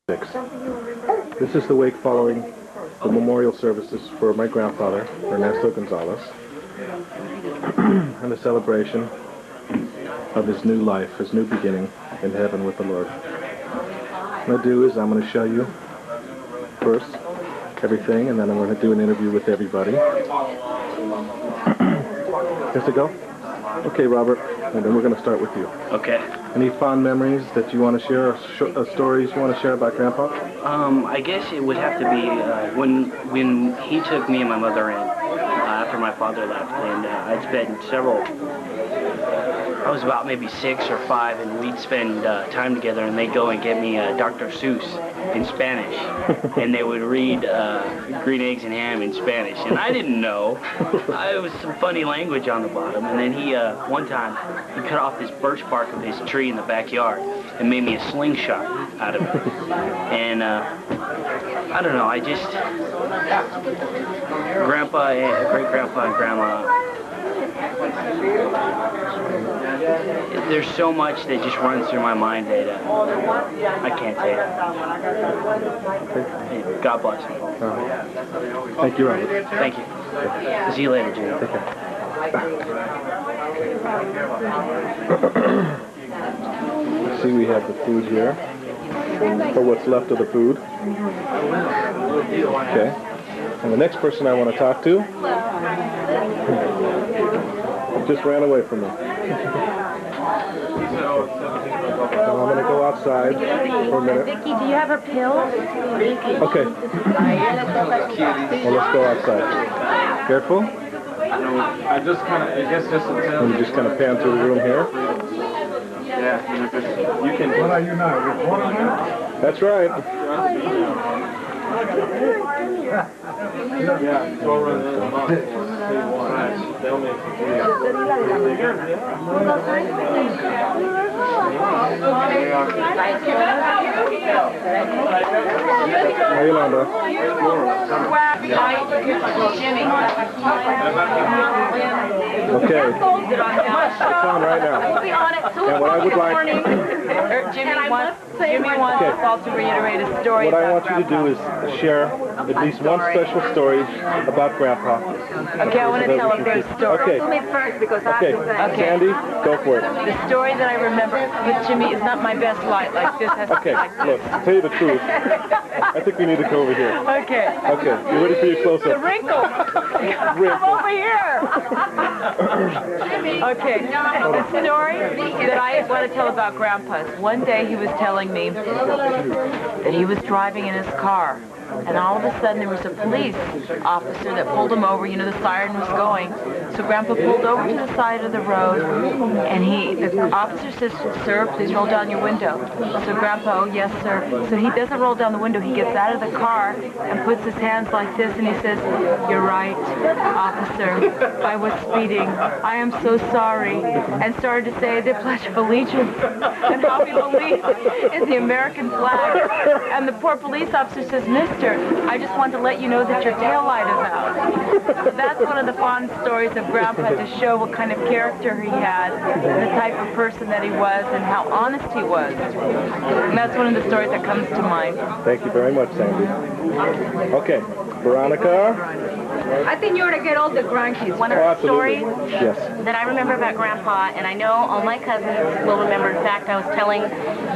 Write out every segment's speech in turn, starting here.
This is the wake following the memorial services for my grandfather, Ernesto Gonzalez, and the celebration of his new life, his new beginning in heaven with the Lord. What I'm going to do is I'm going to show you first everything, and then I'm going to do an interview with everybody. Good to go? Okay, Robert, and then we're going to start with you. Okay. Any fond memories that you want to share, or stories you want to share about Grandpa? I guess it would have to be when he took me and my mother in after my father left, and I'd spent I was about maybe 6 or 5, and we'd spend time together, and they'd go and get me Dr. Seuss in Spanish, and they would read Green Eggs and Ham in Spanish, and I didn't know. It was some funny language on the bottom, and then he, one time, he cut off this birch bark of his tree in the backyard and made me a slingshot out of it, and I don't know, I just, Grandpa and great-grandpa and grandma, there's so much that just runs through my mind that I can't say it. God bless you. Thank you, Robert. Thank you. See you later, Jimmy. Okay. Let's see, we have the food here, or what's left of the food. Okay. And the next person I want to talk to just ran away from me. So I'm going to go outside for a minute. Vicky, do you have her pills? Okay. Well, let's go outside. Careful. I just kind of, I guess just to tell And you just kind of pan through the room here. Yeah, you can. What are you now? Recording now? That's right. Yeah, go around the box. They'll make it. Hey, Yolanda. Okay. It's on right now. And what I would like... Jimmy wants us all to reiterate a story. What I want you to do is share at least one special story about Grandpa. Okay, I want to tell a great story. Okay. Me first because Okay. Sandy, go for it. The story that I remember with Jimmy is not my best light. Like this has Okay, look, to tell you the truth, I think we need to go over here. Okay. Okay, you ready for your The close-up? wrinkle. Come over here. Okay. The story that I want to tell about Grandpa is one day he was telling me that he was driving in his car, and all of a sudden there was a police officer that pulled him over. You know, the siren was going. So Grandpa pulled over to the side of the road, and the officer says, "Sir, please roll down your window." So Grandpa, "Oh, yes, sir." So he doesn't roll down the window. He gets out of the car and puts his hands like this, and he says, "You're right, officer. I was speeding. I am so sorry." And started to say the Pledge of Allegiance and how we believe in the American flag. And the poor police officer says, "Mister, I just want to let you know that your tail light is out." So that's one of the fond stories of Grandpa, to show what kind of character he had, and the type of person that he was, and how honest he was. And that's one of the stories that comes to mind. Thank you very much, Sandy. Okay, Veronica. I think you ought to get all the grandkids. One of the stories Yes. that I remember about Grandpa, and I know all my cousins will remember. In fact, I was telling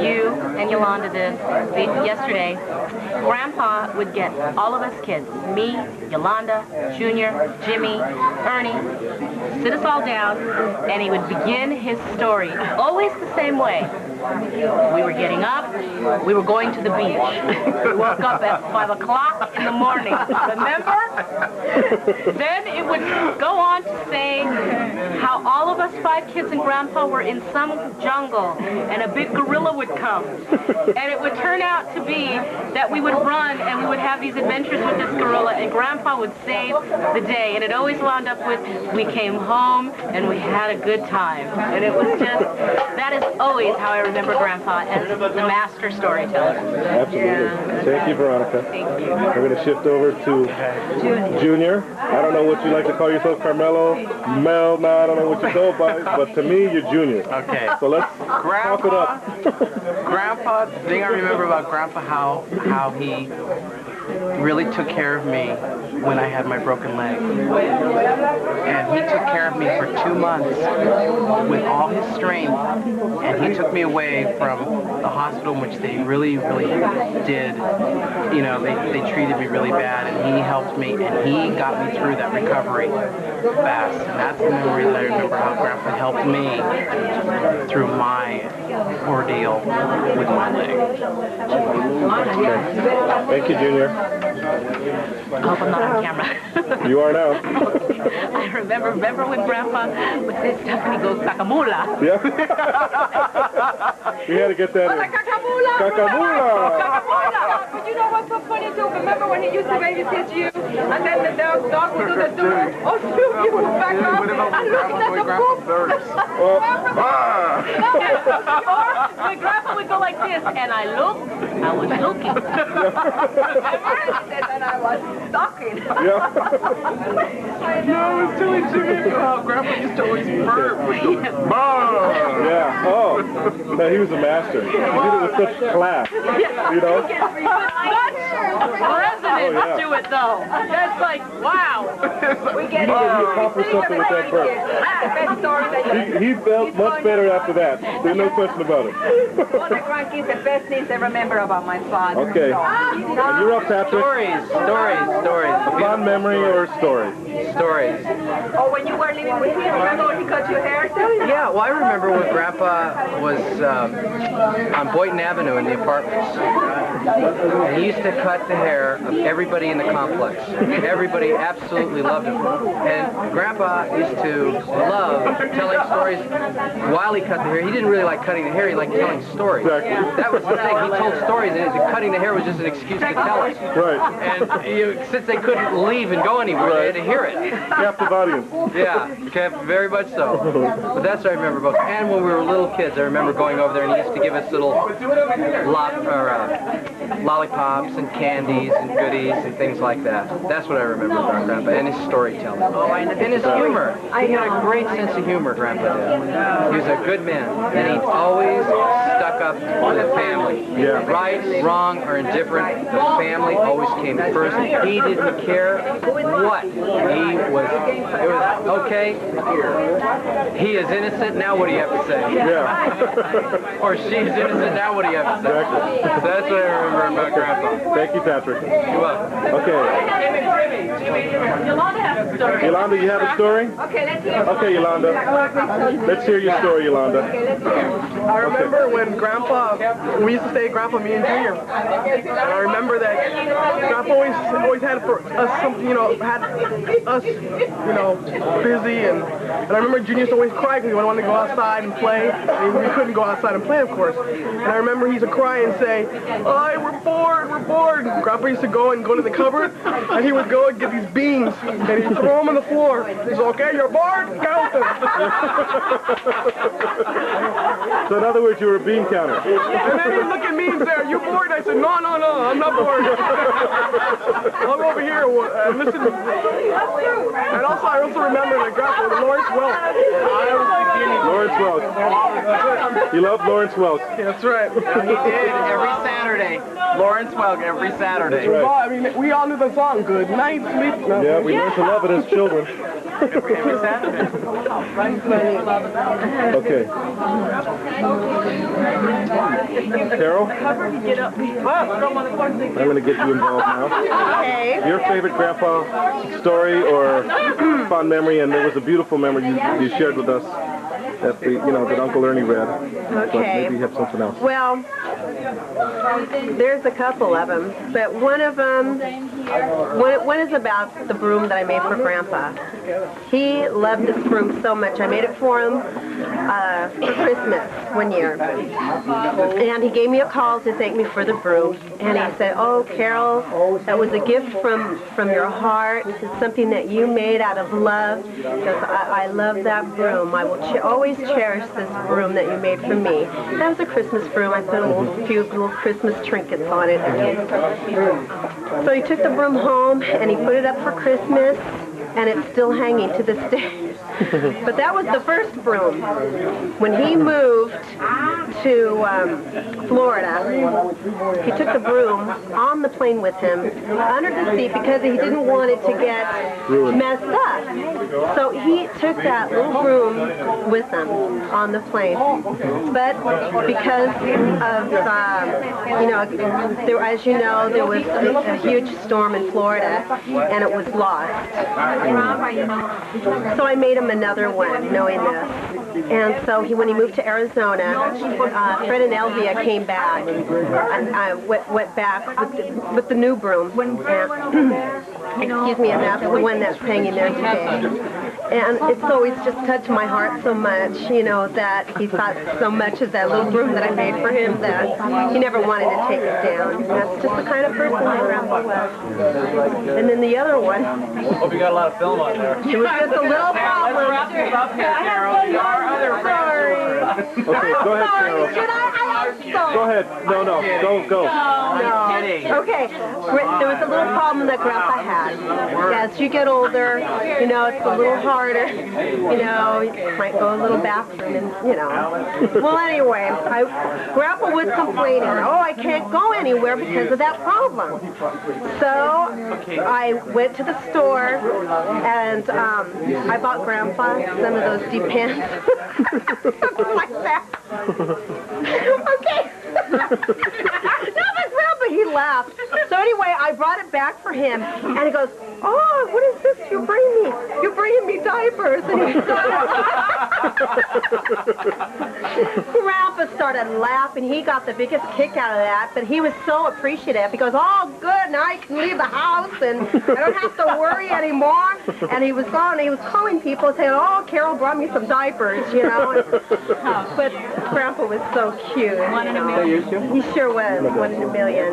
you and Yolanda this yesterday. Grandpa would get all of us kids, me, Yolanda, Junior, Jimmy, Ernie, sit us all down, and he would begin his story always the same way. We were getting up, we were going to the beach. We woke up at 5 o'clock in the morning, remember? Then it would go on to say how all of us 5 kids and Grandpa were in some jungle, and a big gorilla would come. And it would turn out to be that we would run and we would have these adventures with this gorilla, and Grandpa would save the day. And it always wound up with, we came home and we had a good time. And it was just, that is always how I remember Grandpa as the master storyteller. Absolutely. Thank you, Veronica. Thank you. We're going to shift over to Junior. I don't know what you like to call yourself, Carmelo, Mel, no, I don't know what you go by, but to me, you're Junior. Okay. So let's talk it up. Grandpa, the thing I remember about Grandpa, how he really took care of me when I had my broken leg. And he took care of me for 2 months with all his strength. And he took me away from the hospital, in which they really, really did, you know, they treated me really bad, and he helped me, and he got me through that recovery fast. And that's the memory that I remember, how Grandpa helped me through my ordeal with my leg. Okay. Thank you, Junior. I hope I'm not on camera. You are now. I remember when Grandpa would say stuff and he goes, Cacamula. Yeah. We had to get that in. Cacamula! Cacamula! Cacamula! But you know what's so funny too? Remember when he used to babysit you? And then the dog would do the do. Oh, you would back up and look at the poop. Well, Or when Grandpa would go like this, and I was looking. He said that I was stalking. yeah. No, it was too intimate. How Grandpa used to always burp. Yeah. Oh. No, he was a master. He did it with such class. You know? Resonance to it, though. That's like, wow. We get He accomplished something with that burp. That's the best story that He felt much better after that. There's no question about it. one of the grandkids, the best things they remember about my father. Okay. And you're up, Patrick. Stories. A fond memory or a story? Stories. Oh, when you were living with him, remember when he cut your hair? Yeah, well, I remember when Grandpa was on Boynton Avenue in the apartments. And he used to cut the hair of everybody in the complex. Everybody absolutely loved him. And Grandpa used to love telling stories while he cut the hair. He didn't really like cutting the hair, he liked telling stories. Exactly. That was the thing. He told stories, and cutting the hair was just an excuse to tell it. Right. And since they couldn't leave and go anywhere, they had to hear it. Captive audience. Yeah, very much so. But that's what I remember about. And when we were little kids, I remember going over there, and he used to give us little lollipops and candies and goodies and things like that. That's what I remember about Grandpa, and his storytelling. And his humor. He had a great sense of humor, Grandpa did. He was a good man, and he always stuck up for the family. Yeah. Right, wrong, or indifferent, the family always came first. He didn't care what. It was okay. He is innocent, now what do you have to say? Yeah. Or she's innocent, now what do you have to say? Exactly. So that's what I remember about Grandpa. Thank you, Patrick. You're welcome. Okay. Yolanda has a story. Yolanda, you have a story? Okay, let's hear it. Okay, Yolanda. Let's hear your story, Yolanda. I remember when Grandpa, we used to stay at Grandpa, me and Junior. And I remember that Grandpa always had for us something, had us, busy. And I remember Junior used to always cry because he wanted to go outside and play. And we couldn't go outside and play, of course. And I remember he used to cry and say, "Oh, we're bored." And Grandpa used to go to the cupboard, and he would go and get these beans, and he'd throw them on the floor. He's okay, you're bored? Count them. So in other words, you were a bean counter. And then he'd look at me and say, "Are you bored?" I said, No, I'm not bored. I'll go over here and listen. And also, I also remember that Grandpa, Lawrence Welk. Lawrence Welk. You love Lawrence Welk. That's right. He did every Saturday. Lawrence Welk every Saturday. Right. I mean, we all knew the song, Good Night, Sleep. No. Yeah, we learned to love it as children. Every Saturday. Okay. Carol? I'm going to get you involved now. Okay. Your favorite grandpa story or fond memory, and there was a beautiful memory you shared with us that that Uncle Ernie read. But maybe you have something else. Well, there's a couple of them, but one of them, one is about the broom that I made for Grandpa. He loved this broom so much. I made it for him, for Christmas one year. And he gave me a call to thank me for the broom. And he said, "Oh, Carol, that was a gift from your heart. This is something that you made out of love. Because I love that broom. I will always cherish this broom that you made for me." That was a Christmas broom. I put a few little Christmas trinkets on it. So he took the broom home and he put it up for Christmas, and it's still hanging to this day. But that was the first broom. When he moved to Florida, he took the broom on the plane with him under the seat because he didn't want it to get messed up. So he took that little broom with him on the plane. But because of, as you know, there was a huge storm in Florida and it was lost. So I made him another one, knowing this. And so when he moved to Arizona, Fred and Elvia came back, and I went back with the new broom. Excuse me, and that's the one that's hanging there today. And it's always just touched my heart so much, that he thought so much of that little broom that I made for him that he never wanted to take it down. And that's just the kind of person my grandpa was. And then the other one. Hope you got a lot of film on there. It was just a little problem. Up here, Carol. Sorry. Okay, go ahead, Carol. Should I? Go ahead. No, go. I'm kidding. Okay, there was a little problem that Grandpa had. As you get older, it's a little harder. You might go a little bathroom and, Well, anyway, Grandpa was complaining, I can't go anywhere because of that problem. So I went to the store and I bought Grandpa some of those deep pants. Like that. Okay. No, but Grandpa, he laughed. So anyway, I brought it back for him, and he goes, "Oh, what is this you're bringing me diapers." And he Grandpa started laughing. He got the biggest kick out of that, but he was so appreciative. He goes, "Oh, good, now I can leave the house, and I don't have to worry anymore." And he was gone. He was calling people saying, "Oh, Carol brought me some diapers," But Grandpa was so cute. One in a million. He sure was. 1 in a million.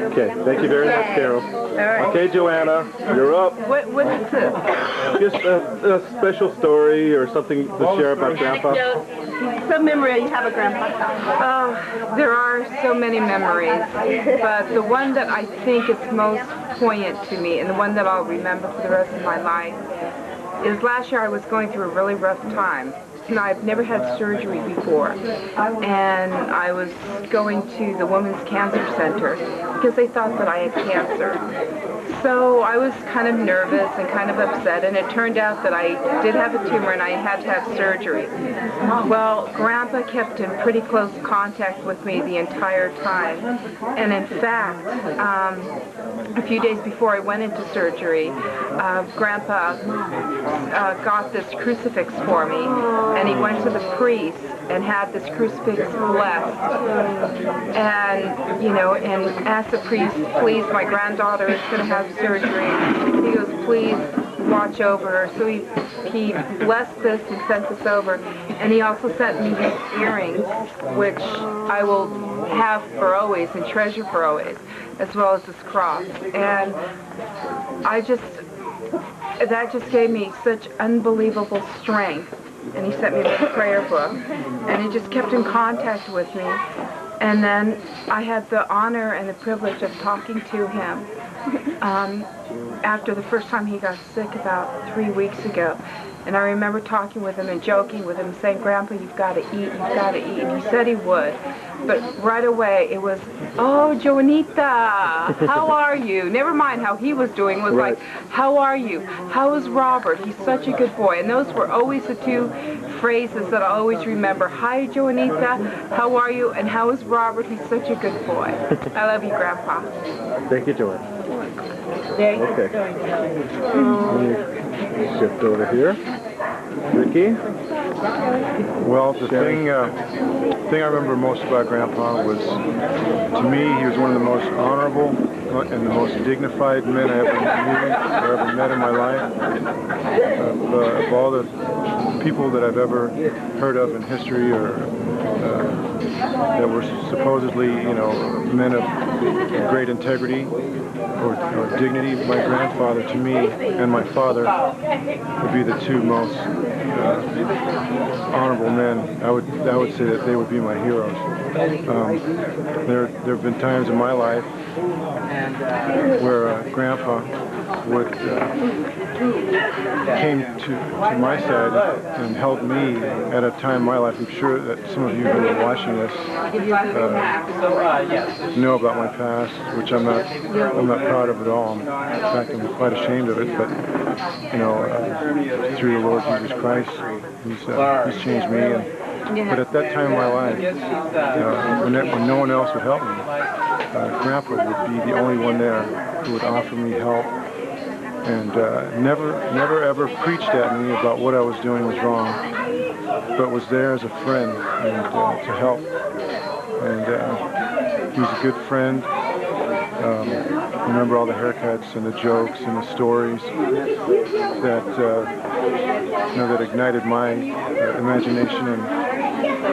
Okay, thank you very much, Carol. All right. Okay, Joanna, you're up. What is this? Just a special story or something to share about Grandpa. Some memory you have of Grandpa. Oh, there are so many memories, but the one that I think is most poignant to me and the one that I'll remember for the rest of my life is last year I was going through a really rough time. And I've never had surgery before, and I was going to the Women's Cancer Center because they thought that I had cancer. So I was kind of nervous and kind of upset, and it turned out that I did have a tumor and I had to have surgery. Well, Grandpa kept in pretty close contact with me the entire time, and in fact, a few days before I went into surgery, Grandpa got this crucifix for me, and he went to the priest and had this crucifix blessed. And, and asked the priest, "Please, my granddaughter is going to have surgery." He goes, "Please watch over her." So he blessed this and sent this over. And he also sent me these earrings, which I will have for always and treasure for always, as well as this cross. And that just gave me such unbelievable strength. And he sent me this prayer book, and he just kept in contact with me. And then I had the honor and the privilege of talking to him after the first time he got sick about 3 weeks ago. And I remember talking with him and joking with him, saying, "Grandpa, you've got to eat, you've got to eat." And he said he would. But right away, it was, "Oh, Joanita, how are you?" Never mind how he was doing. It was like, "How are you? How is Robert? He's such a good boy." And those were always the two phrases that I always remember. "Hi, Joanita, how are you? And how is Robert? He's such a good boy." I love you, Grandpa. Thank you, Joanna. Okay. Shift over here. Ricky? Well, the thing I remember most about Grandpa was, to me, he was one of the most honorable and the most dignified men I ever knew or ever met in my life. Of all the people that I've ever heard of in history or that were supposedly, men of great integrity or dignity. My grandfather, to me, and my father would be the two most honorable men. I would say that they would be my heroes. There have been times in my life where Grandpa would came to my side and helped me at a time in my life. I'm sure that some of you who are watching this know about my past, which I'm not proud of at all. In fact, I'm quite ashamed of it. But through the Lord Jesus Christ, He's changed me. But at that time in my life, when no one else would help me, Grandpa would be the only one there who would offer me help, and never ever preached at me about what I was doing was wrong, but was there as a friend and to help. And he was a good friend. Remember all the haircuts and the jokes and the stories that that ignited my imagination and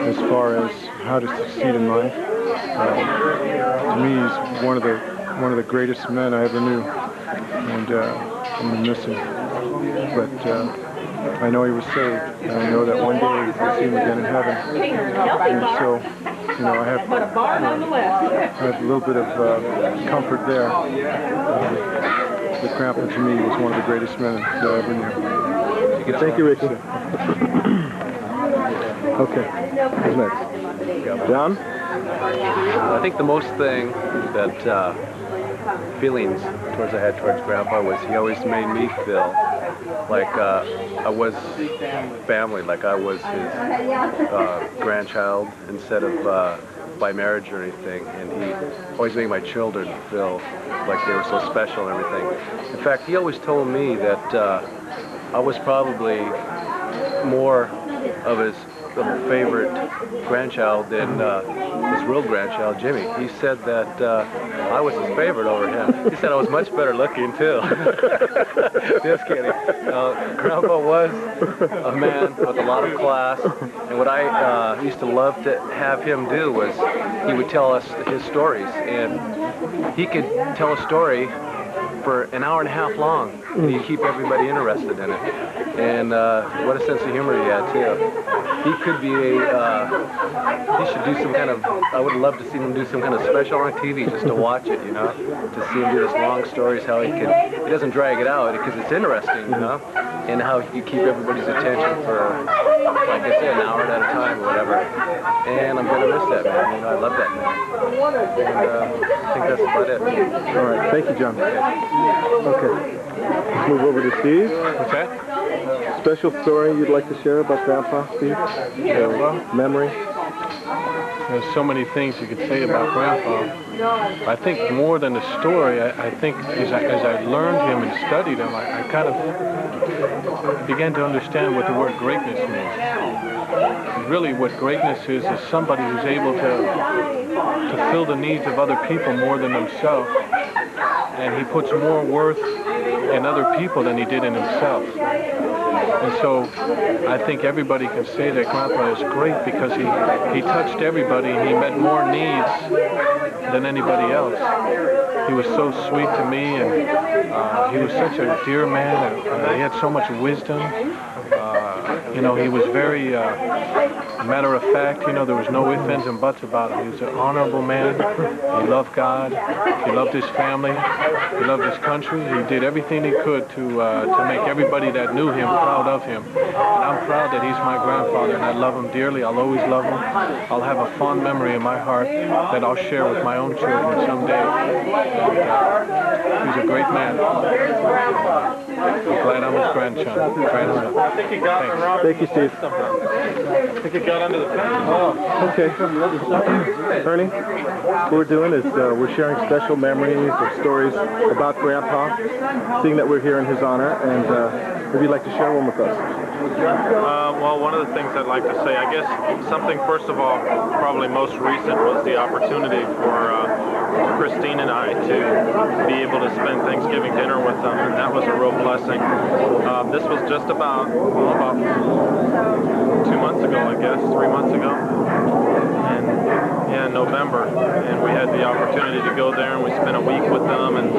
as far as how to succeed in life. To me, he's one of the greatest men I ever knew, and I'm gonna miss him. But I know he was saved, and I know that one day we'll see him again in heaven. And so, I have a little bit of comfort there. That Grandpa to me was one of the greatest men that I ever knew. Thank you, Ricky. Okay, who's next? John? I think the most thing that feelings towards I had towards Grandpa was he always made me feel like I was family, like I was his grandchild instead of by marriage or anything, and he always made my children feel like they were so special and everything. In fact, he always told me that I was probably more of his favorite grandchild than his real grandchild, Jimmy. He said that I was his favorite over him. He said I was much better looking, too. Just kidding. Grandpa was a man with a lot of class, and what I used to love to have him do was he would tell us his stories, and he could tell a story for an hour and a half long, and he'd keep everybody interested in it. And what a sense of humor he had, too. He could be he should do some kind of, I would love to see him do some kind of special on TV just to watch it, to see him do this long stories, how he doesn't drag it out because it's interesting, and how he could keep everybody's attention for, like I said, an hour at a time or whatever. And I'm going to miss that man, I love that man. And I think that's about it. All right, thank you, John. Okay, let's move over to Steve. What's that? Special story you'd like to share about Grandpa, Steve? Yeah, well, memory? there's so many things you could say about Grandpa. I think more than the story, I think as I learned him and studied him, I kind of began to understand what the word greatness means. Really what greatness is somebody who's able to fill the needs of other people more than himself. And he puts more worth in other people than he did in himself. And so I think everybody can say that Grandpa is great because he touched everybody and he met more needs than anybody else. He was so sweet to me, and he was such a dear man, and he had so much wisdom. He was very matter of fact. There was no ifs, ands, and buts about him. He was an honorable man. He loved God. He loved his family. He loved his country. He did everything he could to make everybody that knew him proud of him. And I'm proud that he's my grandfather, and I love him dearly. I'll always love him. I'll have a fond memory in my heart that I'll share with my own children someday. He's a great man. I'm glad I'm his grandson. Thank you, Steve. I think it got under the pen. Oh, okay. Ernie, what we're doing is we're sharing special memories or stories about Grandpa, seeing that we're here in his honor, and maybe you'd like to share one with us. Well, one of the things I'd like to say, I guess something, first of all, probably most recent was the opportunity for Christine and I to be able to spend Thanksgiving dinner with them, and that was a real blessing. This was just about 2 months ago, I guess, 3 months ago, and yeah, November, and we had the opportunity to go there, and we spent a week with them, and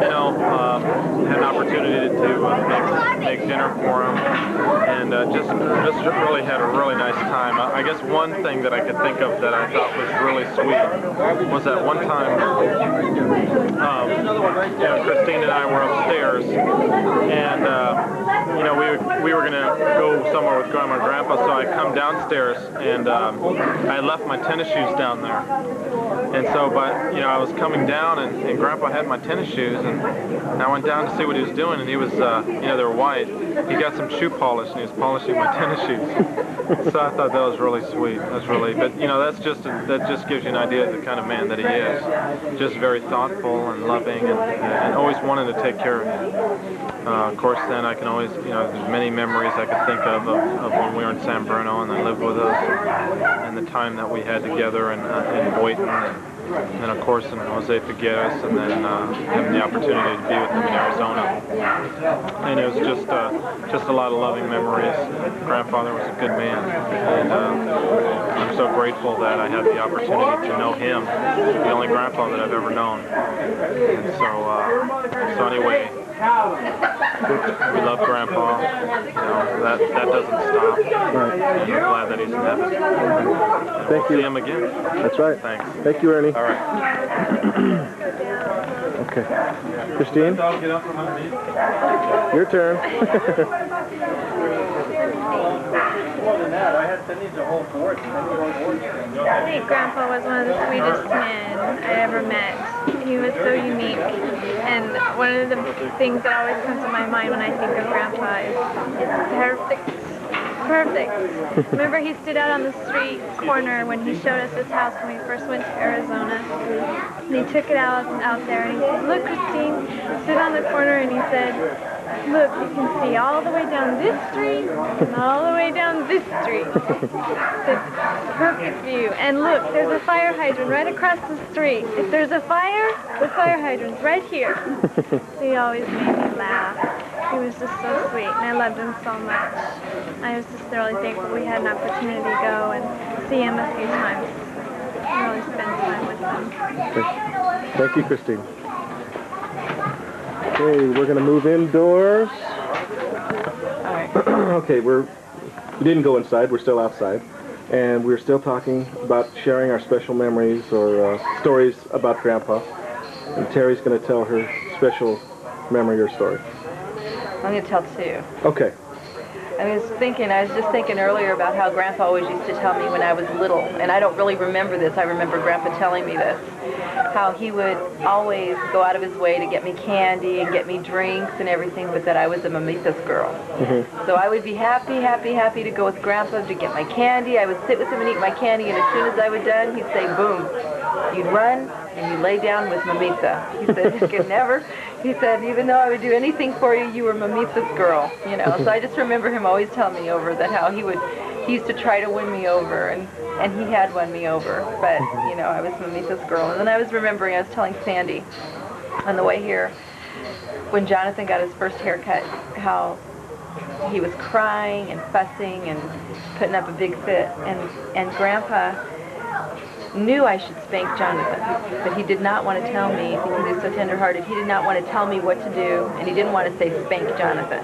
had an opportunity to make dinner for them, and just really had a really nice time. I guess one thing that I could think of that I thought was really sweet was that one time, Christine and I were upstairs, and we were gonna go somewhere with Grandma and Grandpa, so I come downstairs, and I left my tennis shoes down there, and so I was coming down, and Grandpa had my tennis shoes, and I went down to see what he was doing, and he was they were white. He got some shoe polish, and he was polishing my tennis shoes. So I thought that was really sweet. That's really, but that just gives you an idea of the kind of man that he is. Just very thoughtful and loving, and always wanting to take care of you. Of course, then I can always, there's many memories I could think of when we were in San Bruno and they lived with us, and the time that we had together in Boynton, and then of course in Jose Figueres, and then having the opportunity to be with them in Arizona. And it was just a lot of loving memories. Grandfather was a good man, and I'm so grateful that I had the opportunity to know him, the only grandpa that I've ever known. And so anyway, we love Grandpa. That doesn't stop. Right. I'm glad that he's in heaven. And Thank we'll you. see him again. That's right. Thanks. Thank you, Ernie. All right. Okay. Christine? Your turn. I think Grandpa was one of the sweetest men I ever met. He was so unique, and one of the things that always comes to my mind when I think of Grandpa is perfect. Perfect. Remember, he stood out on the street corner when he showed us his house when we first went to Arizona. And he took it out there and he said, "Look, Christine," stood on the corner and he said, "Look, you can see all the way down this street and all the way down this street." It's perfect view. And look, there's a fire hydrant right across the street. If there's a fire, the fire hydrant's right here. So he always made me laugh. He was just so sweet, and I loved him so much. I was just really thankful we had an opportunity to go and see him a few times and really spend time with him. Thank you, Christine. Okay, we're going to move indoors. All right. Okay, we didn't go inside. We're still outside. And we're still talking about sharing our special memories or stories about Grandpa. And Terry's going to tell her special memory or story. I'm going to tell two. Okay. I was just thinking earlier about how Grandpa always used to tell me when I was little, and I don't really remember this. I remember Grandpa telling me this, how he would always go out of his way to get me candy and get me drinks and everything, but that I was a mamitas girl. Mm-hmm. So I would be happy to go with Grandpa to get my candy. I would sit with him and eat my candy, and as soon as I was done, he'd say, boom. You'd run and you'd lay down with mamita. He said, you could never. He said, even though I would do anything for you, you were mamita's girl, So I just remember him always telling me over that how he used to try to win me over, and he had won me over. But, I was mamita's girl. And then I was telling Sandy on the way here, when Jonathan got his first haircut, how he was crying and fussing and putting up a big fit. And Grandpa knew I should spank Jonathan, but he did not want to tell me, because he was so tender-hearted, he did not want to tell me what to do, and he didn't want to say spank Jonathan.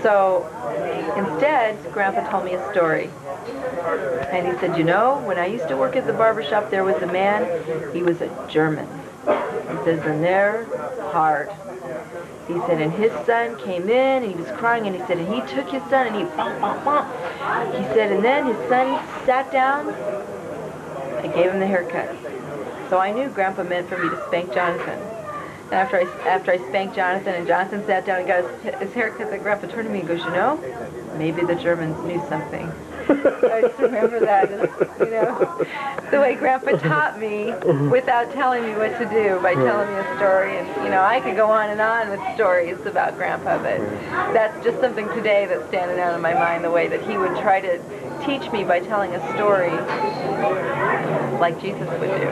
So instead, Grandpa told me a story. And he said, when I used to work at the barbershop, there was a man, he was a German. He says, and they're hard. He said, and his son came in, and he was crying, and he said, and he took his son, and he bump, bump, bump. He said, and then his son sat down. I gave him the haircut. So I knew Grandpa meant for me to spank Jonathan. And after I spanked Jonathan and Jonathan sat down and got his haircut, the Grandpa turned to me and goes, maybe the Germans knew something. I just remember that, you know, the way Grandpa taught me without telling me what to do by telling me a story. And, you know, I could go on and on with stories about Grandpa, but that's just something today that's standing out in my mind, the way that he would try to teach me by telling a story like Jesus would do.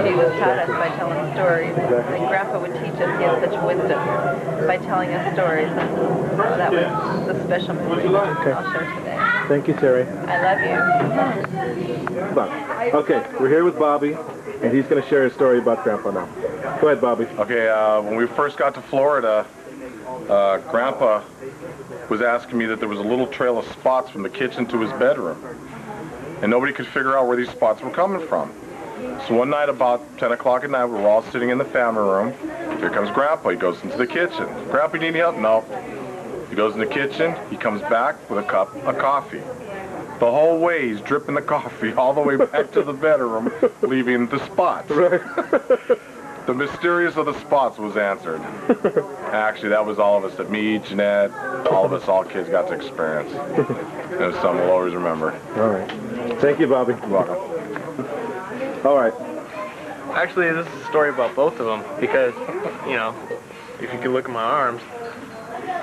Jesus taught us by telling stories, and Grandpa would teach us. He had such wisdom by telling us stories. And that was the special movie I'll share today. Thank you, Terry. I love you. Bob. Okay, we're here with Bobby, and he's going to share his story about Grandpa now. Go ahead, Bobby. Okay, when we first got to Florida, Grandpa was asking me that there was a little trail of spots from the kitchen to his bedroom. And nobody could figure out where these spots were coming from. So one night about 10 o'clock at night, we were all sitting in the family room. Here comes Grandpa. He goes into the kitchen. Grandpa, you need any help? No. He goes in the kitchen. He comes back with a cup of coffee. The whole way, he's dripping the coffee all the way back to the bedroom, leaving the spots. Right. The mysterious of the spots was answered. Actually, that was all of us, that me, Jeanette, all of us, all kids got to experience. And it's something we'll always remember. All right. Thank you, Bobby. You're welcome. All right. Actually, this is a story about both of them because, you know, if you could look at my arms,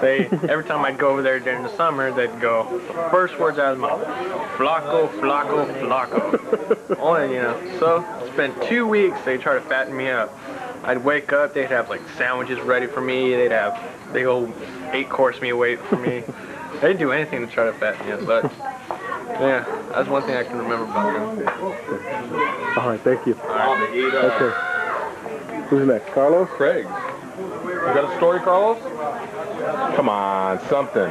every time I'd go over there during the summer, they'd go, first words out of the mouth, Flacco, Flacco, Flacco. Only, you know, so it's been 2 weeks they try to fatten me up. I'd wake up, they'd have like sandwiches ready for me, they'd have big old 8-course meal wait for me. They'd do anything to try to fatten me up, but yeah, that's one thing I can remember about them. All right, thank you. Okay. Who's next? Carlos? Craig. You got a story, Carlos? Come on, something.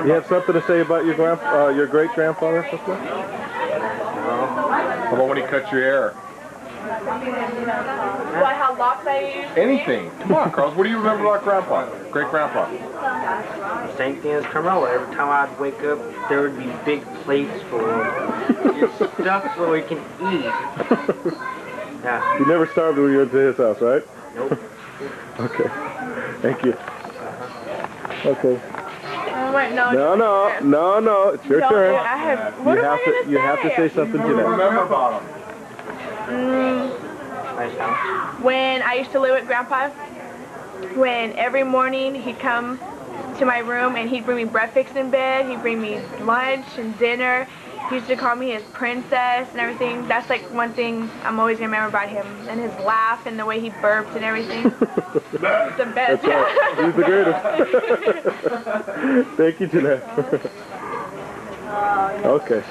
You have something to say about your great-grandfather? How about when he cut your hair? What, how locks I used? Anything. Come on, Carlos. What do you remember about Grandpa? Great-grandpa. Same thing as Carmelo. Every time I'd wake up, there would be big plates full of just stuff so we can eat. Yeah. You never starved when you went to his house, right? Nope. Okay. Thank you. Okay. Wait, No. It's your turn. I have, You have to say something to them. Remember about him? When I used to live with Grandpa, when every morning he'd come to my room and he'd bring me breakfast in bed, he'd bring me lunch and dinner. He used to call me his princess and everything. That's like one thing I'm always going to remember about him. And his laugh and the way he burped and everything. It's the best. That's right. He's the greatest. Thank you, Jeanette. Okay.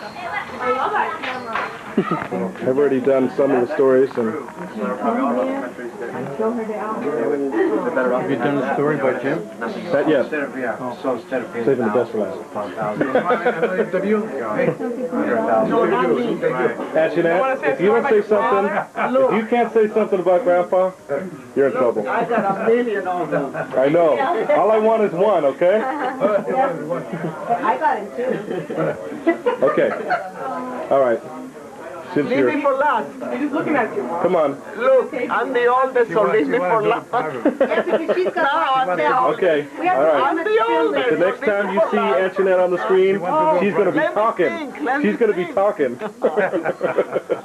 I love that camera. I've already done some of the stories. And Have you done a story by Jim? yes. So instead of Saving the best for last. Jeanette, if you don't say something, if you can't say something about Grandpa, you're in trouble. I got a million on them. I know. All I want is one, okay? I got it too. Okay. All right. Since Leave you're... me for last. He's looking at you. Come on. Look, I'm the oldest, so leave me for last. Yeah, because she's got Okay. All right. I'm the oldest. The next time you see Antoinette on the screen, she's going to be talking. She's going to be talking.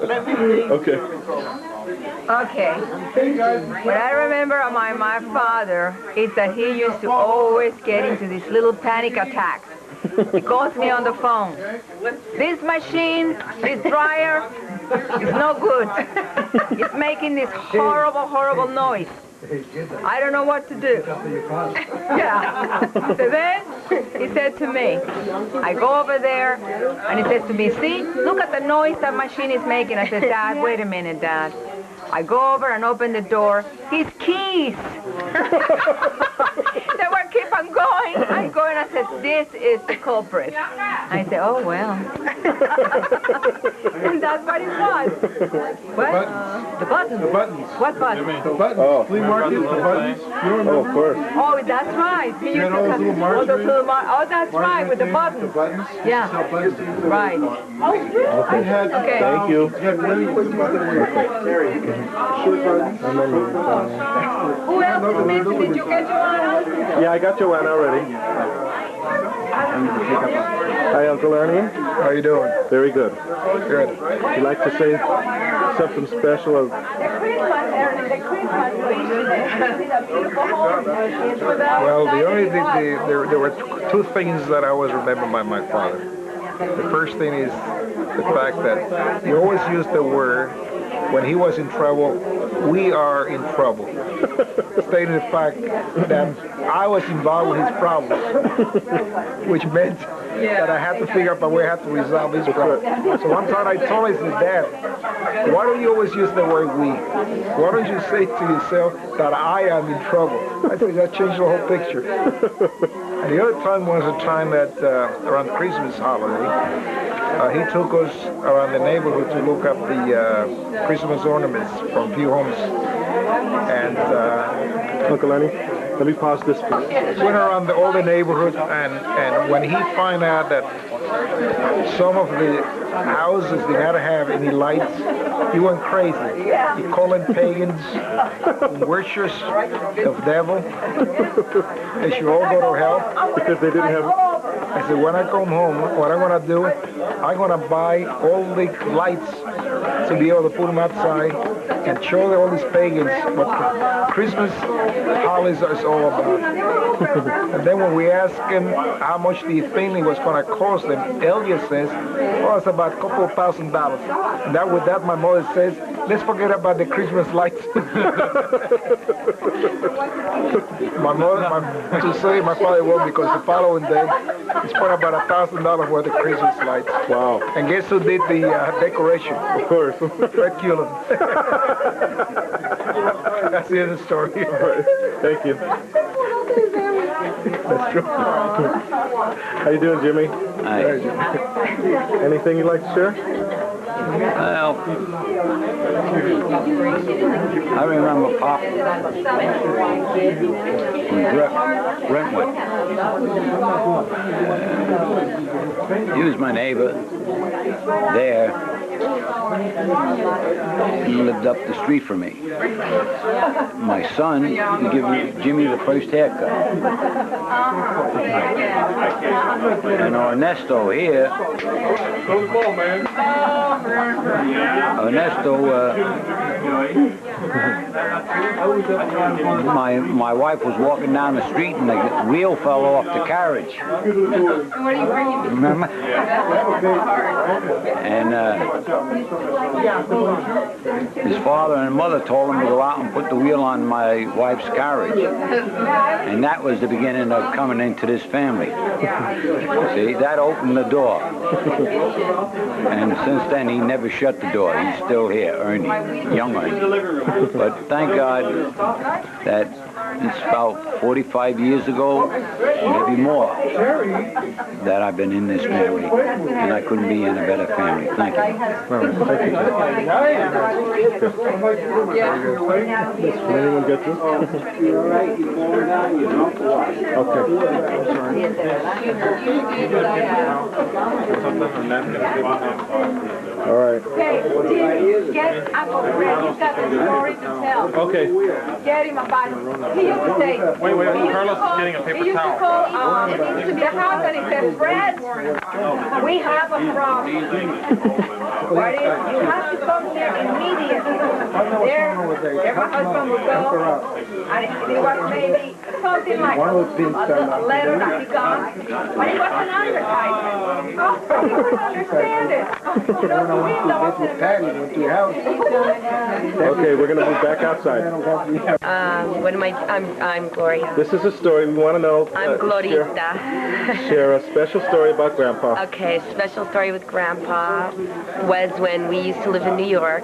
Let me think. Okay. Okay. What I remember of my father is that he used to always get into these little panic attacks. He calls me on the phone. This machine, this dryer, is no good. It's making this horrible, horrible noise. I don't know what to do. Yeah. So then he said to me, I go over there, and he says to me, see, look at the noise that machine is making. I said, Dad, wait a minute, Dad. I go over and open the door. His keys. They were keep on going. I go and I said, this is the culprit. I said, oh, well. And that's what it was. What? The buttons. The buttons. What buttons? The buttons. Oh. Flea market, the buttons. You remember? Oh, of course. Oh, that's right. He You had all those little margarine. Oh, that's right, with the buttons. The buttons. Yeah. Sell buttons to use. Right. They had, Okay. Thank you. they had many short buttons. Who else, Miss? Did you get Joanna? Yeah, I got Joanna already. Hi, Uncle Ernie. How you doing? Very good. Good. Would you like to say something special? Well, there were two things that I always remember by my father. The first thing is the fact that he always used the word, when he was in trouble, we are in trouble. Stating the fact that I was involved with his problems, which meant that I had to figure out a way how to resolve his problem. So one time I told him, Dad, why do you always use the word we? Why don't you say to yourself that I am in trouble? I think that changed the whole picture. And the other time was a time that around Christmas holiday, he took us around the neighborhood to look up the Christmas ornaments from a few homes. And Uncle Ernie, let me pause this. Went around all the neighborhood, and when he found out that some of the houses did not have any lights, he went crazy. He called them pagans, worshippers of devil. They should all go to hell. Because they didn't have... I said, when I come home, what I'm going to do, I'm going to buy all the lights to be able to put them outside and show all these pagans what Christmas holidays is all about. And then when we asked him how much do you think it was going to cost them, Elliot says, well, it's about a couple of $1,000. And that with that, my mother says, let's forget about the Christmas lights. To say my father won't, because the following day, he spent about $1,000 worth of Christmas lights. Wow. And guess who did the decoration? Of course. Fred Cullen. That's the end of the story. Thank you. That's true. How you doing, Jimmy? Hi. Anything you'd like to share? Well, I remember Pop from Brentwood. He was my neighbor there. He lived up the street from me. My son, he gave Jimmy the first haircut. And Ernesto here, my wife was walking down the street and the wheel fell off the carriage. Remember? And his father and mother told him to go out and put the wheel on my wife's carriage. And that was the beginning of coming into this family. See, that opened the door. And since then, he never shut the door. He's still here, Ernie, young Ernie. But thank God that it's about 45 years ago, maybe more, that I've been in this family. And I couldn't be in a better family. Thank you. Did anyone get this? Okay. All right. Okay, get Uncle Fred. He's got a story to tell. Okay. Get him about it. He used to say... Wait, Carlos is getting a paper He used to call the house and he said, Fred, we have a problem. What is? You have to come here immediately. There my husband would go, and it was maybe something like a letter that he got, but it was an advertisement. Oh, you wouldn't understand it. Okay, we're going to move back outside. What am I? I'm Gloria. This is a story we want to know. I'm Glorita. Share a special story about Grandpa. Okay, special story with Grandpa was when we used to live in New York,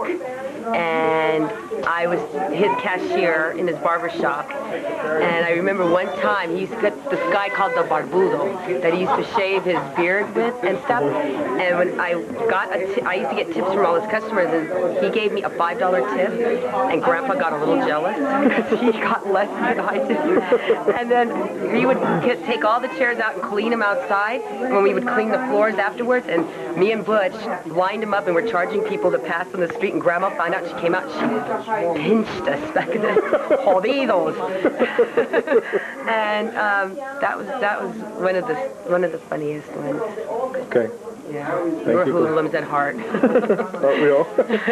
and I was his cashier in his barber shop. And I remember one time he used to get this guy called the Barbudo that he used to shave his beard with and stuff. And when I I used to get tips from all his customers, and he gave me a $5 tip, and Grandpa got a little jealous because he got less than I did. And then he would take all the chairs out and clean them outside when we would clean the floors afterwards, and me and Butch lined him up and were charging people to pass on the street, and Grandma found out, she came out, she pinched us back then. Jodidos. And that was one of the funniest ones. Okay. Yeah. Thank We're you. hoodlums at heart. Aren't we all?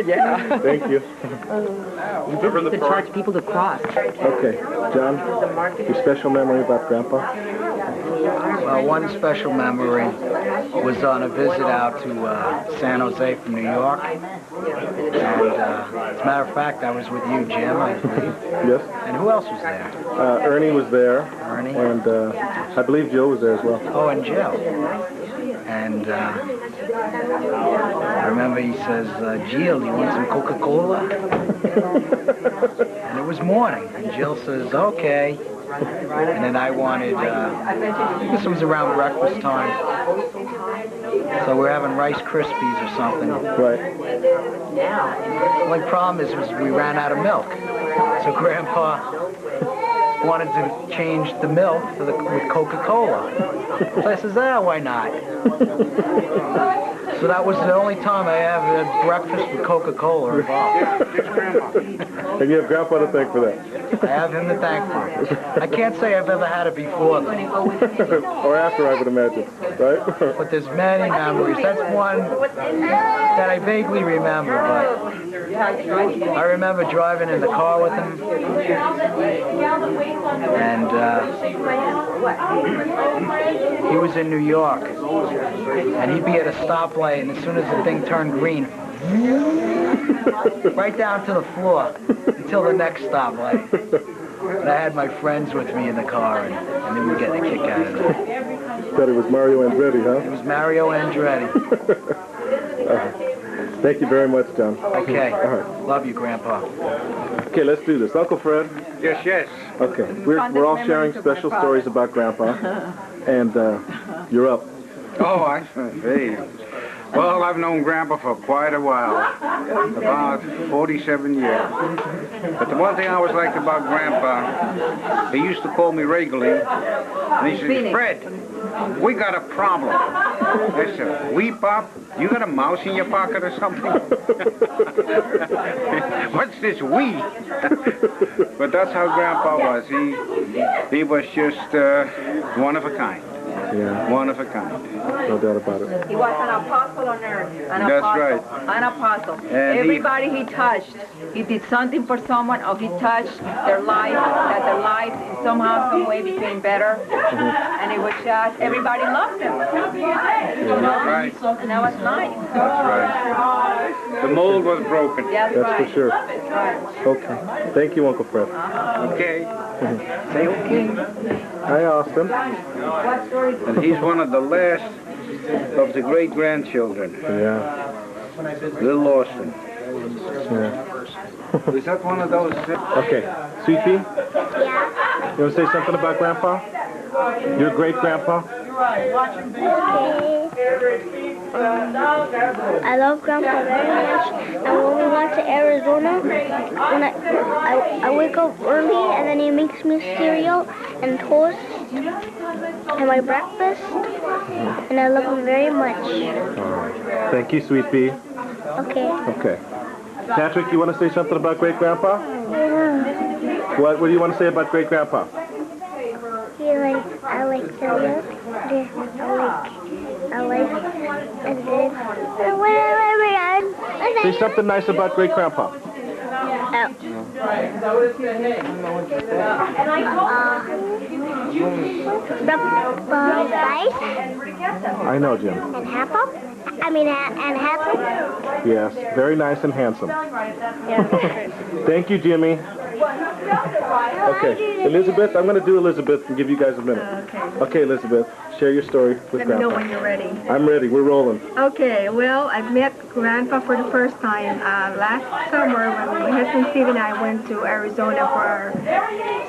Yeah. Thank you. We just used to charge people to cross. Okay. John, your special memory about Grandpa? Well, one special memory was on a visit out to San Jose from New York. And as a matter of fact, I was with you, Jim, I believe. Yes. And who else was there? Ernie was there. Ernie. And I believe Jill was there as well. Oh, and Jill. And I remember he says, Jill, you want some Coca-Cola? And it was morning. And Jill says, okay. And then I wanted, this was around breakfast time. So we're having Rice Krispies or something. Right. The only problem is we ran out of milk. So Grandpa wanted to change the milk with Coca-Cola. So I says, why not? So that was the only time I ever had breakfast with Coca-Cola involved. And you have Grandpa to thank for that. I have him to thank for it. I can't say I've ever had it before, though. Or after, I would imagine, right? But there's many memories. That's one that I vaguely remember, but I remember driving in the car with him, and he was in New York, and he'd be at a stoplight, and as soon as the thing turned green, right down to the floor until the next stoplight. And I had my friends with me in the car, and they were getting a kick out of it. Thought it was Mario Andretti, huh? It was Mario Andretti. Thank you very much, John. Okay. All right. Love you, Grandpa. Okay, let's do this. Uncle Fred? Yes, yes. Okay. We're all sharing special stories about Grandpa, and you're up. Oh, I see. Well, I've known Grandpa for quite a while, about 47 years. But the one thing I always liked about Grandpa, he used to call me regularly, and he said, Fred, we got a problem. I said, we, Pop? You got a mouse in your pocket or something? What's this we? But that's how Grandpa was. He was just one of a kind. Yeah. One of a kind. No doubt about it. He was an apostle on earth. That's right. An apostle. And everybody he touched, he did something for someone, or he touched their life, that their lives in somehow, some way became better. And it was just, everybody loved him. That's right. And that was nice. That's right. The mold was broken. That's right. For sure. That's right. Okay. Thank you, Uncle Fred. Okay. Say okay. Hi, Austin. And he's one of the last of the great-grandchildren. Yeah. Little Austin. Yeah. Is that one of those? Okay. Sweet Pea? Yeah. You want to say something about Grandpa? Your great-grandpa? I love Grandpa very much, and when we went to Arizona, when I wake up early, and then he makes me cereal and toast and my breakfast, and I love him very much. All right. Thank you, Sweet Pea. Okay. Okay. Patrick, you want to say something about great-grandpa? Yeah. What do you want to say about great-grandpa? I like cereal. I like, and then, Say something nice about great-grandpa. Rice. I know, Jim. And and handsome. Yes, very nice and handsome. Thank you, Jimmy. Okay, Elizabeth, I'm going to do Elizabeth and give you guys a minute. Okay, Elizabeth. Share your story with Let me know Grandpa. when you're ready. I'm ready. We're rolling. Okay, well, I met Grandpa for the first time last summer when my husband Steve and I went to Arizona for our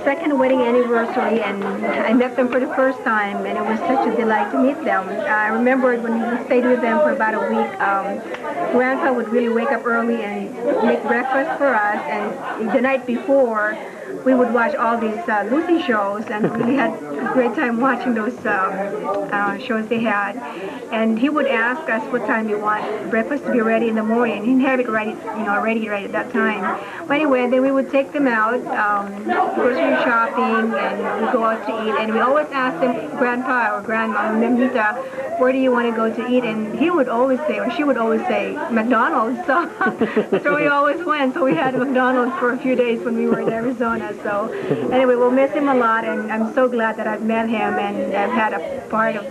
second wedding anniversary, and I met them for the first time, and it was such a delight to meet them. I remembered when we stayed with them for about a week, Grandpa would really wake up early and make breakfast for us, and the night before, we would watch all these Lucy shows, and really had a great time watching those shows they had. And he would ask us what time we want breakfast to be ready in the morning. He'd have it ready, ready right at that time. But anyway, then we would take them out, grocery shopping, and we'd go out to eat. And we always ask them, Grandpa or Grandma, Mamita, where do you want to go to eat? And he would always say, or she would always say, McDonald's. So we always went. So we had McDonald's for a few days when we were in Arizona. So anyway, we'll miss him a lot, and I'm so glad that I've met him and I've had a part of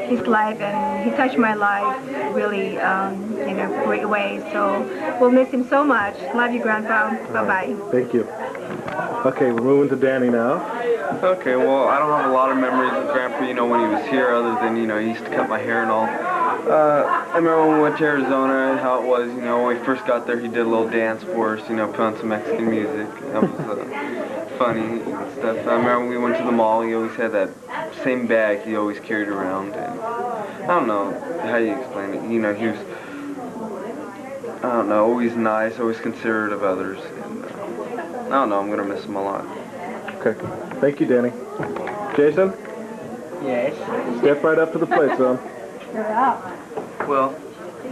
his life, and he touched my life really in a great way. So we'll miss him so much. Love you, Grandpa. Bye-bye. Thank you. Okay, we're moving to Danny now. Okay, well, I don't have a lot of memories of Grandpa, when he was here, other than, he used to cut my hair and all. I remember when we went to Arizona, how it was, when we first got there, he did a little dance for us, put on some Mexican music. That was funny and stuff. I remember when we went to the mall, he always had that same bag he always carried around. And I don't know how you explain it. He was, I don't know, always nice, always considerate of others. And, I don't know, I'm going to miss him a lot. Okay. Thank you, Danny. Jason? Yes? Step right up to the plate, son. Well,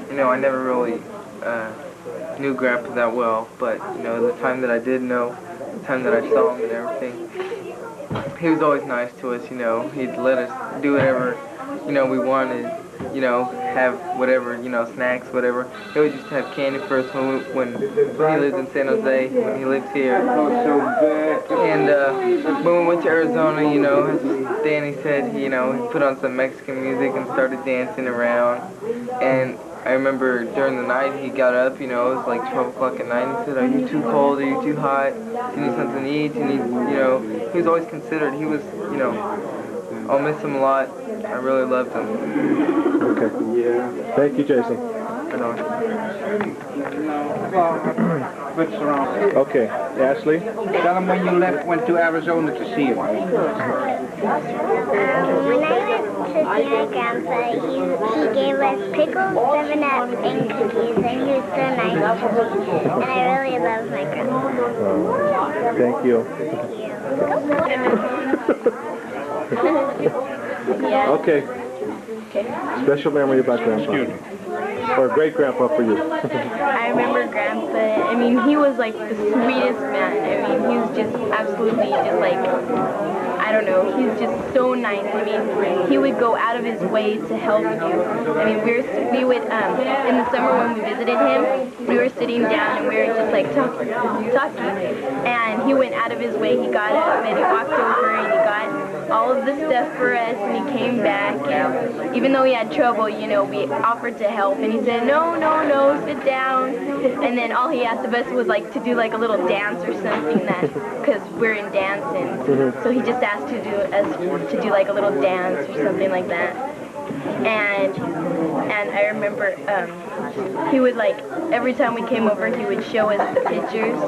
I never really knew Grandpa that well, but, the time that I did know, the time that I saw him and everything, he was always nice to us, He'd let us do whatever, we wanted, have whatever, snacks, whatever. He always used to have candy for us when he lived in San Jose, when he lived here. And when we went to Arizona, as Danny said, he put on some Mexican music and started dancing around. And I remember during the night he got up, it was like 12 o'clock at night, and he said, "Are you too cold? Are you too hot? Do you need something to eat? Do you need, he was always considerate. He was, I'll miss him a lot. I really loved him. Okay. Yeah. Thank you, Jason. Okay, Ashley? Tell him when you went to Arizona to see him. When I went to see my grandpa, he gave us pickles, 7-Up, and cookies, and he was so nice to me. And I really love my grandpa. Thank you. Okay. Special memory about Grandpa. Or great-grandpa for you. I remember Grandpa. I mean, he was like the sweetest man. I mean, he was just absolutely just like, I don't know, he's just so nice. I mean, he would go out of his way to help you. I mean, we would, in the summer when we visited him, we were sitting down and we were just like talking. And he went out of his way. He got up and he walked over and he got all of the stuff for us, and he came back, and even though he had trouble, we offered to help, and he said, no, sit down. And then all he asked of us was like to do like a little dance or something, because we're in dancing. So he just asked to do like a little dance or something like that. And I remember he would like, every time we came over, he would show us the pictures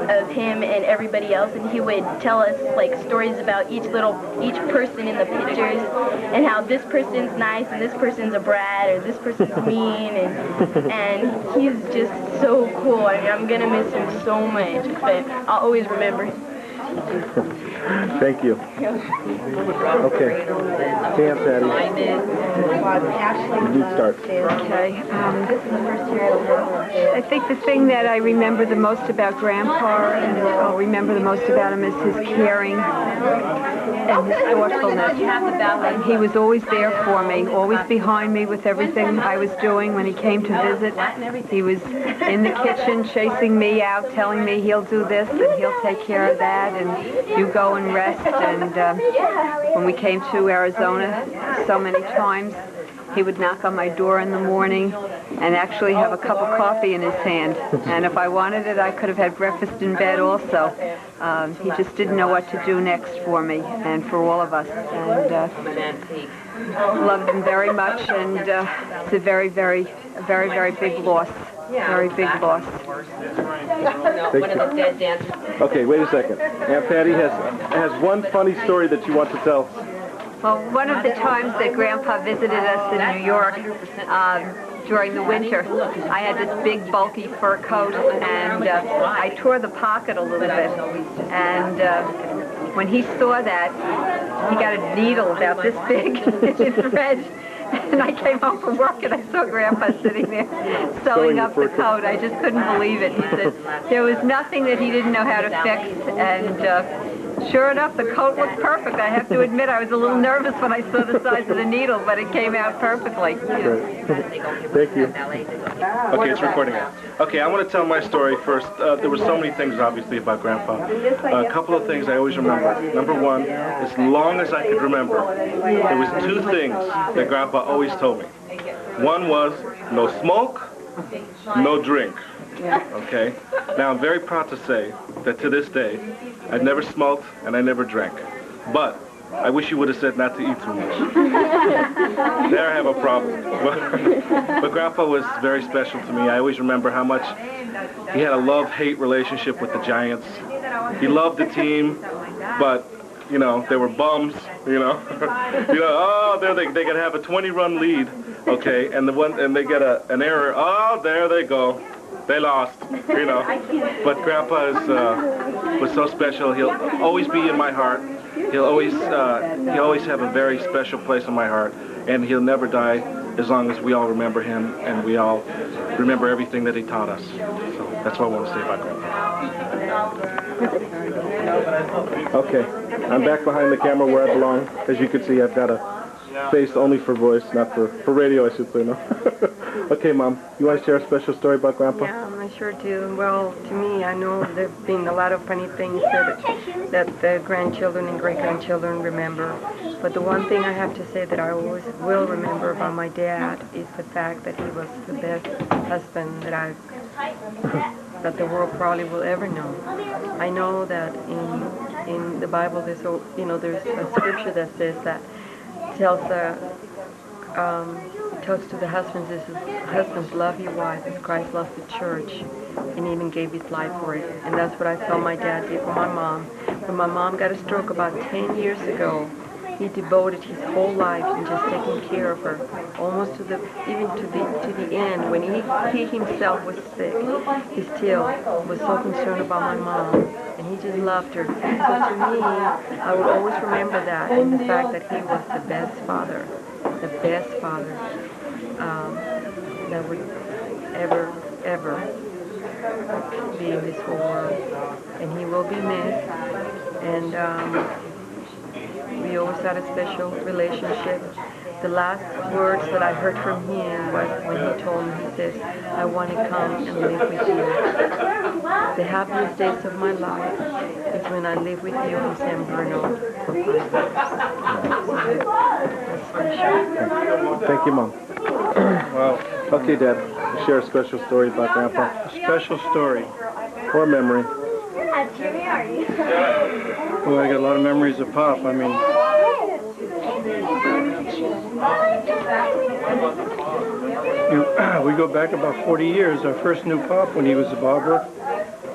of him and everybody else, and he would tell us like stories about each person in the pictures, and how this person's nice and this person's a brat or this person's mean, and he's just so cool. I mean, I'm gonna miss him so much, but I'll always remember him. Thank you. Okay. Sam, Patty. You start. Okay. I think the thing that I remember the most about Grandpa, and I'll remember the most about him, is his caring and his thoughtfulness. And he was always there for me, always behind me with everything I was doing. When he came to visit, he was in the kitchen chasing me out, telling me he'll do this and he'll take care of that, and you go and rest. And when we came to Arizona so many times, He would knock on my door in the morning and actually have a cup of coffee in his hand. And if I wanted it, I could have had breakfast in bed also. He just didn't know what to do next for me and for all of us. And loved him very much, and it's a very, very big loss. Very big loss. Thank you. Okay, wait a second. Aunt Patty has one funny story that you want to tell. Well, one of the times that Grandpa visited us in New York during the winter, I had this big bulky fur coat, and I tore the pocket a little bit. And when he saw that, he got a needle about this big in thread. And I came home from work and I saw Grandpa sitting there sewing up the coat. I just couldn't believe it. He said there was nothing that he didn't know how to fix, and sure enough, the coat looked perfect. I have to admit, I was a little nervous when I saw the size of the needle, but it came out perfectly. Great. Thank you. Okay, it's recording now. Okay, I want to tell my story first. There were so many things, obviously, about Grandpa. A couple of things I always remember. Number one, as long as I could remember, there was two things that Grandpa always told me. One was no smoke, no drink. Okay? Now, I'm very proud to say that to this day, I never smoked and I never drank. But I wish you would have said not to eat too much. There I have a problem. But Grandpa was very special to me. I always remember how much he had a love-hate relationship with the Giants. He loved the team, but you know, they were bums, you know. Oh, there they could have a 20-run lead, okay, and they get an error. Oh, there they go. They lost, you know. But Grandpa was so special. He'll always be in my heart. He'll always have a very special place in my heart, and he'll never die as long as we all remember him and we all remember everything that he taught us. So that's what I want to say about Grandpa. Okay, I'm back behind the camera where I belong. As you can see, I've got a face only for voice, not for radio, I should say, no. Okay, Mom, you want to share a special story about Grandpa? Yeah, I sure do. Well, to me, I know there have been a lot of funny things that the grandchildren and great-grandchildren remember. But the one thing I have to say that I always will remember about my dad is the fact that he was the best husband that the world probably will ever know. I know that in the Bible there's a scripture that says that tells to the husbands, husbands, love your wives as Christ loved the church and even gave his life for it. And that's what I saw my dad did for my mom. When my mom got a stroke about 10 years ago, he devoted his whole life in just taking care of her, almost to the end. When he himself was sick, he still was so concerned about my mom, and he just loved her. So to me, I will always remember that, and the fact that he was the best father that would ever be in this whole world. And he will be missed, and we always had a special relationship. The last words that I heard from him was when he told me, he says, I want to come and live with you. The happiest days of my life is when I live with you in San Bruno for 5 years. That's special. Thank you, Mom. Wow. Okay, Dad, share a special story about Grandpa. A special story. Or memory. Well, I got a lot of memories of Pop. I mean, we go back about 40 years. I first knew Pop when he was a barber,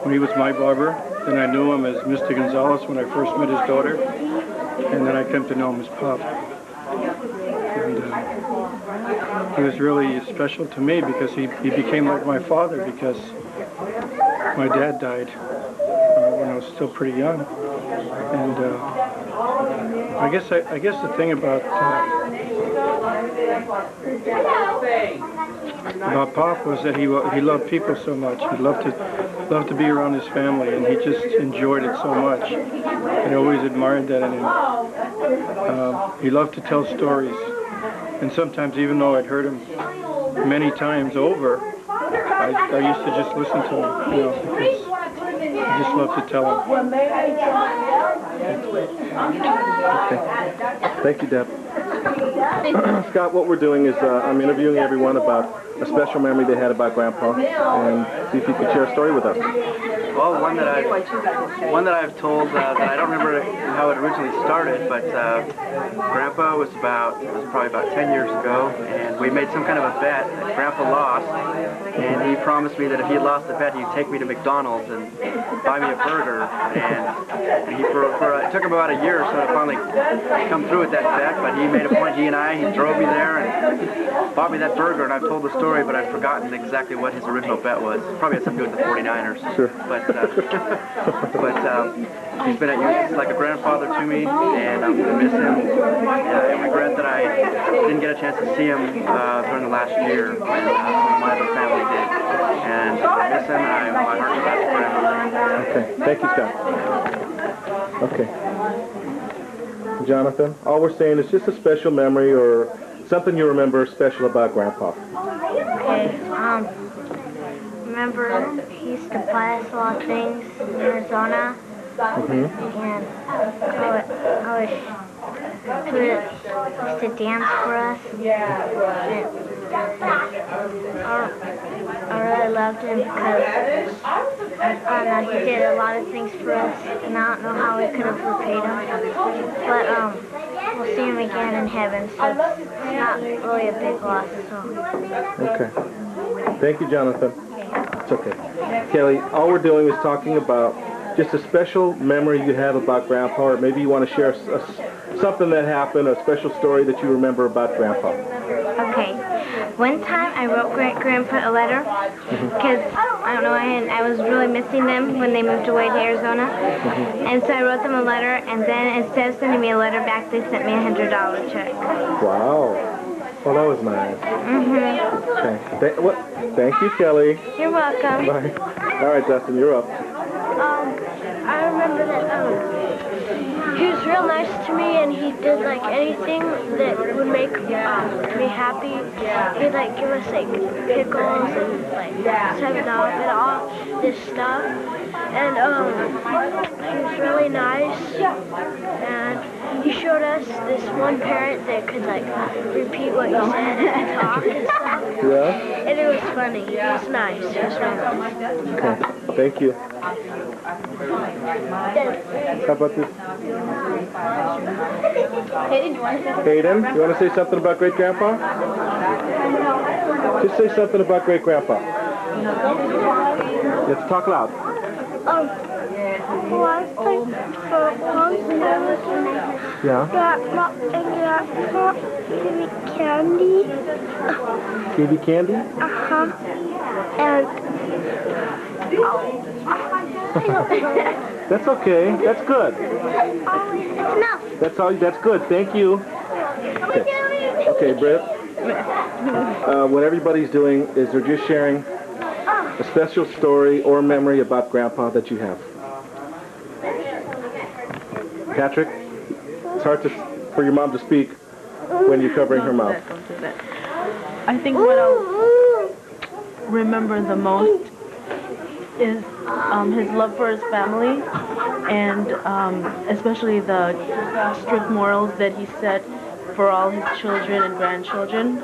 when he was my barber. Then I knew him as Mr. Gonzalez when I first met his daughter. And then I came to know him as Pop. And he was really special to me because he became like my father, because my dad died when I was still pretty young. And I guess the thing about Pop was that he loved people so much. He loved to be around his family, and he just enjoyed it so much. I always admired that in him. He loved to tell stories, and sometimes, even though I'd heard him many times over, I used to just listen to him, because I just love to tell them. Okay. Thank you, Deb. Scott, what we're doing is I'm interviewing everyone about a special memory they had about Grandpa, and see if you could share a story with us. Well, one that I've told that I don't remember how it originally started, but Grandpa was probably about 10 years ago, and we made some kind of a bet. Grandpa lost, and he promised me that if he lost the bet, he'd take me to McDonald's and buy me a burger. And it took him about a year or so to finally come through with that bet, but he made a point. He drove me there and bought me that burger, and I've told the story, but I've forgotten exactly what his original bet was. Probably had something to do with the 49ers. Sure. But he's been like a grandfather to me, and I'm going to miss him. I regret that I didn't get a chance to see him during the last year when my other family did. And I miss him, and my heart goes out to him. Okay. Thank you, Scott. Okay. Jonathan, all we're saying is just a special memory or something you remember special about Grandpa. Okay, remember he used to buy us a lot of things in Arizona, and he used to dance for us, I really loved him because he did a lot of things for us, and I don't know how we could have repaid him, but we'll see him again in heaven, so it's not really a big loss. So. Okay. Thank you, Jonathan. It's okay. Kelly, all we're doing is talking about just a special memory you have about Grandpa, or maybe you want to share something that happened, a special story that you remember about Grandpa. Okay. One time I wrote Grandpa a letter because, I don't know, I was really missing them when they moved away to Arizona. And so I wrote them a letter, and then instead of sending me a letter back, they sent me a $100 check. Wow. Well, that was nice. Okay. Thank you, Kelly. You're welcome. Bye. All right, Dustin, you're up. I remember that he was real nice to me, and he did like anything that would make me happy. He'd like give us like pickles and like 7-Up and all this stuff. And he was really nice, and he showed us this one parrot that could like repeat what you said and talk and stuff. Yeah? And it was funny. It was nice. It was really nice. Okay. Thank you. How about this? Hayden, you want to say something about Great Grandpa? Just say something about Great Grandpa. You have to talk loud. Last time for a long time, Grandma and Grandpa gave me candy. Gave you candy? And That's okay. That's good. it's enough. That's all. That's good. Thank you. Okay, Britt. What everybody's doing is they're just sharing a special story or memory about Grandpa that you have. Patrick, it's hard for your mom to speak when you're covering her mouth. I think what I'll remember the most is his love for his family, and especially the strict morals that he set for all his children and grandchildren.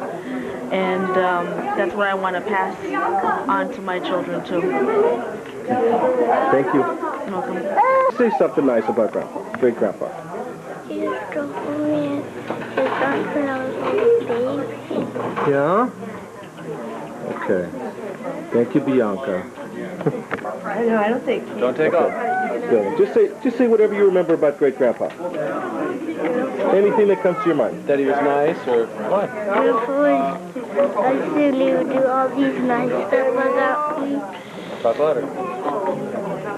And that's what I want to pass on to my children too. Thank you. You're welcome. Say something nice about Great Grandpa. He used to hold me in his arms when I was a baby. Yeah? Okay. Thank you, Bianca. I know, I don't think. Don't take off. Good. Just say whatever you remember about Great Grandpa. Anything that comes to your mind. That he was nice, or what? I silly would do all these nice stuff without me. Talk louder.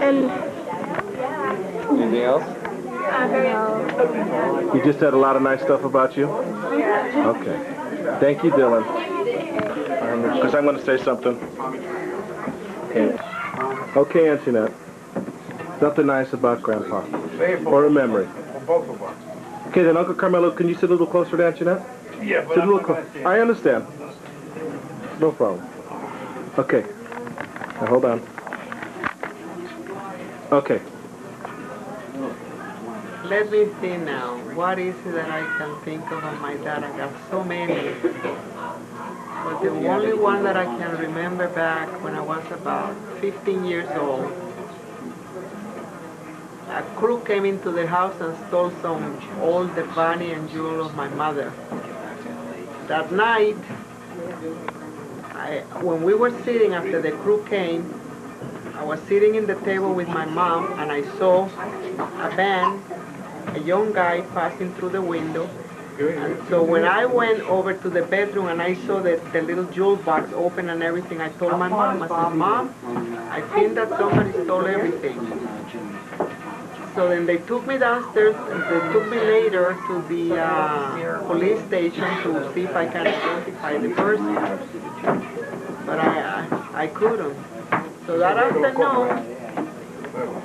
And anything else? You just had a lot of nice stuff about you? Okay. Thank you, Dylan. Because I'm going to say something. Okay, Antoinette. Something nice about Grandpa. Or a memory. Both of us. Okay, then Uncle Carmelo, can you sit a little closer to Antoinette? Yeah, but sit a little closer. I understand. No problem. Okay. Now hold on. Okay. Let me see now. What is it that I can think of my dad? I got so many. But the only one that I can remember back when I was about 15 years old, a crew came into the house and stole some old bunny and jewel of my mother. That night, when we were sitting after the crew came, I was sitting in the table with my mom and I saw a van, a young guy passing through the window. And so when I went over to the bedroom and I saw the little jewel box open and everything, I told my mom, I said, Mom, I think that somebody stole everything. So then they took me downstairs and they took me later to the police station to see if I can identify the person. But I couldn't. So that afternoon,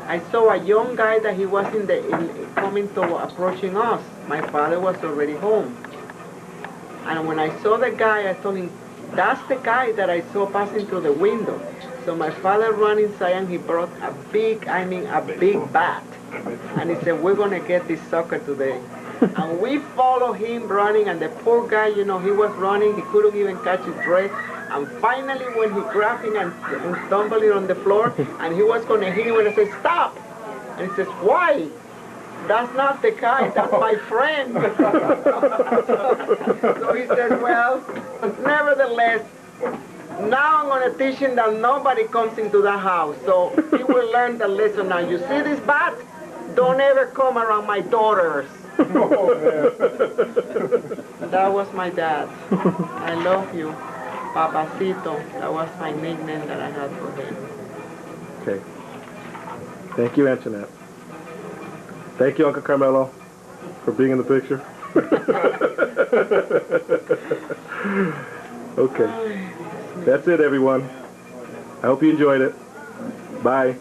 I saw a young guy that he was approaching us. My father was already home. And when I saw the guy, I told him, that's the guy that I saw passing through the window. So my father ran inside and he brought a big bat. And he said, we're going to get this sucker today. And we followed him running, and the poor guy, he was running, he couldn't even catch his breath. And finally, when he grabbed him and stumbled him on the floor, and he was going to hit him, and I said, stop! And he says, why? That's not the guy, that's my friend. So he said, well, nevertheless, now I'm going to teach him that nobody comes into the house. So he will learn the lesson now. You see this bat? Don't ever come around my daughters. That was my dad. I love you. Papacito. That was my nickname that I had for him. Okay. Thank you, Antoinette. Thank you, Uncle Carmelo, for being in the picture. Okay. That's it, everyone. I hope you enjoyed it. Bye.